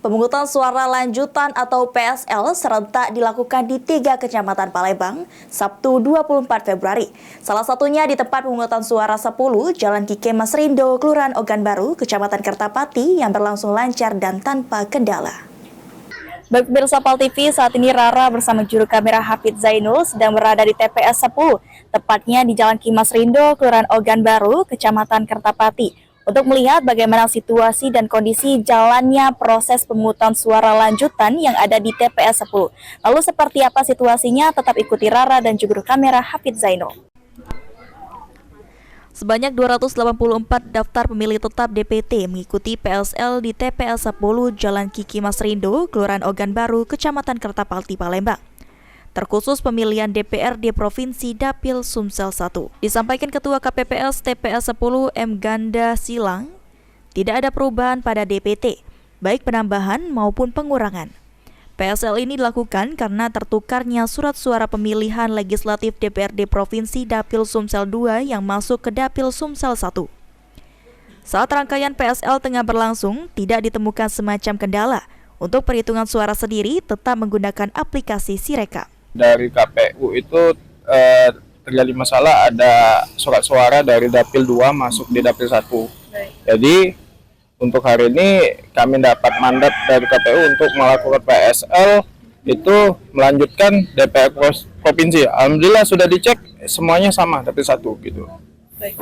Pemungutan suara lanjutan atau PSL serentak dilakukan di 3 kecamatan Palembang, Sabtu 24 Februari. Salah satunya di tempat pemungutan suara 10, Jalan Ki Mas Rindo, Kelurahan Ogan Baru, Kecamatan Kertapati yang berlangsung lancar dan tanpa kendala. Baik pemirsa PAL TV, saat ini Rara bersama juru kamera Hafid Zainul sedang berada di TPS 10, tepatnya di Jalan Ki Mas Rindo, Kelurahan Ogan Baru, Kecamatan Kertapati, untuk melihat bagaimana situasi dan kondisi jalannya proses pemungutan suara lanjutan yang ada di TPS 10. Lalu seperti apa situasinya? Tetap ikuti Rara dan juru kamera Hafid Zainul. Sebanyak 284 daftar pemilih tetap DPT mengikuti PSL di TPS 10 Jalan Ki Mas Rindo, Kelurahan Ogan Baru, Kecamatan Kertapati, Palembang. Terkhusus pemilihan DPRD Provinsi Dapil Sumsel 1. Disampaikan Ketua KPPS TPS 10 M. Ganda Silang, tidak ada perubahan pada DPT, baik penambahan maupun pengurangan. PSL ini dilakukan karena tertukarnya surat suara pemilihan legislatif DPRD Provinsi Dapil Sumsel 2 yang masuk ke Dapil Sumsel 1. Saat rangkaian PSL tengah berlangsung, tidak ditemukan semacam kendala. Untuk perhitungan suara sendiri tetap menggunakan aplikasi Sirekap. Dari KPU itu terjadi masalah, ada surat suara dari Dapil 2 masuk di Dapil 1. Jadi untuk hari ini kami dapat mandat dari KPU untuk melakukan PSL itu melanjutkan DPR Provinsi. Alhamdulillah sudah dicek semuanya sama Dapil 1 gitu. Baik.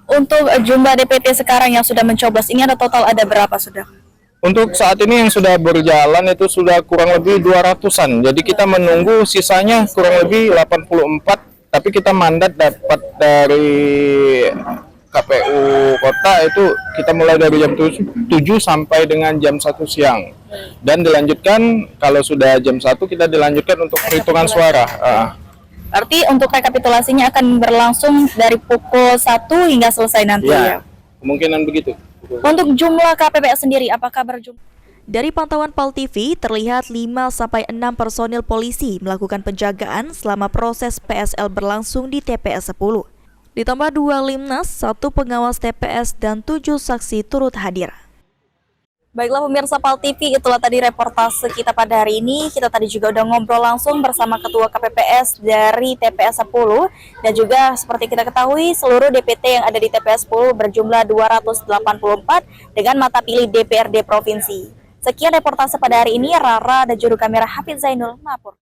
Untuk jumlah DPT sekarang yang sudah mencoblos ini ada total ada berapa sudah? Untuk saat ini yang sudah berjalan itu sudah kurang lebih 200-an. Jadi kita menunggu sisanya kurang lebih 84. Tapi kita mandat dapat dari KPU kota itu kita mulai dari jam 7 sampai dengan jam 1 siang. Dan dilanjutkan kalau sudah jam 1 kita dilanjutkan untuk perhitungan suara. Arti untuk rekapitulasinya akan berlangsung dari pukul 1 hingga selesai nanti ya? Kemungkinan begitu. Untuk jumlah KPPS sendiri, apakah berjumlah? Dari pantauan PAL TV, terlihat 5-6 personil polisi melakukan penjagaan selama proses PSL berlangsung di TPS 10. Ditambah 2 Limnas, 1 pengawas TPS, dan 7 saksi turut hadir. Baiklah pemirsa PAL TV, itulah tadi reportase kita pada hari ini. Kita tadi juga udah ngobrol langsung bersama Ketua KPPS dari TPS 10. Dan juga seperti kita ketahui, seluruh DPT yang ada di TPS 10 berjumlah 284 dengan mata pilih DPRD Provinsi. Sekian reportase pada hari ini, Rara dan juru kamera Hafid Zainul melapor.